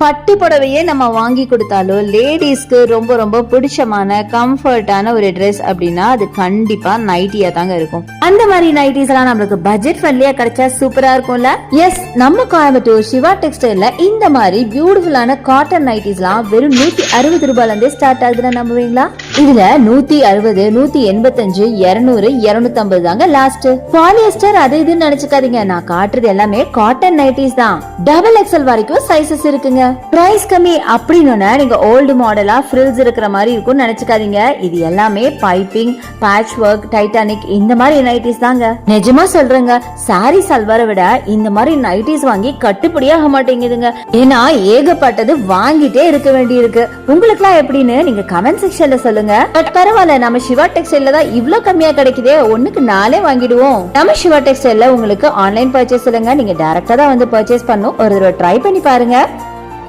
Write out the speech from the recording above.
பட்டு புடவையே நம்ம வாங்கி கொடுத்தாலும் லேடிஸ்க்கு ரொம்ப ரொம்ப பிடிச்சமான கம்ஃபர்டான ஒரு ட்ரெஸ் அப்படின்னா அது கண்டிப்பா நைட்டியா தாங்க இருக்கும். அந்த மாதிரி நைட்டிஸ் எல்லாம் நம்மளுக்கு பட்ஜெட் ஃப்ரெண்ட்லியா கிடைச்சா சூப்பரா இருக்கும்ல. எஸ், நம்ம கோயம்புத்தூர் சிவா டெக்ஸ்டைல்ல இந்த மாதிரி பியூட்டிஃபுல்லான காட்டன் நைட்டிஸ் எல்லாம் வெறும் 160 ரூபாயில இருந்தே ஸ்டார்ட் ஆகுதுன்னு நம்புவீங்களா? இதுல 160, 185, 200, 250 தாங்க லாஸ்ட். பாலியஸ்டர் அது இதுன்னு நினைச்சுக்காதீங்க, நான் காட்டுறது எல்லாமே காட்டன் நைட்டிஸ் தான். டபுள் எக்ஸல் வரைக்கும் சைசஸ் இருக்குங்க. பிரைஸ் கம்மி அப்படின்னு நீங்க ஓல்டு மாடலா ஃப்ரில்ஸ் இருக்கிற மாதிரி இருக்கும் நினைச்சுக்காதீங்க. இது எல்லாமே பைப்பிங், பேட்ச் ஒர்க், டைட்டானிக் இந்த மாதிரி நைட்டிஸ் தாங்க. நிஜமா சொல்றேங்க, சாரி சல்வாரை விட இந்த மாதிரி நைட்டிஸ் வாங்கி கட்டுப்படியாக மாட்டேங்குதுங்க. ஏன்னா ஏகப்பட்டது வாங்கிட்டே இருக்க வேண்டி இருக்கு. உங்களுக்கு எல்லாம் எப்படின்னு நீங்க கமெண்ட் செக்ஷன்ல சொல்லுங்க. பட் பரவாயில்ல, நம்ம சிவா டெக்ஸ்டைல்ல தான் இவ்ளோ கம்மியா கிடைக்குதே, ஒண்ணுக்கு 4 வாங்கிடுவோம். நம்ம சிவா டெக்ஸ்டைல்ல உங்களுக்கு ஆன்லைன் பர்ச்சேஸ் இல்லைங்க, நீங்க டைரக்டா தான் வந்து பர்ச்சேஸ் பண்ணும். ஒரு தடவை ட்ரை பண்ணி பாருங்க.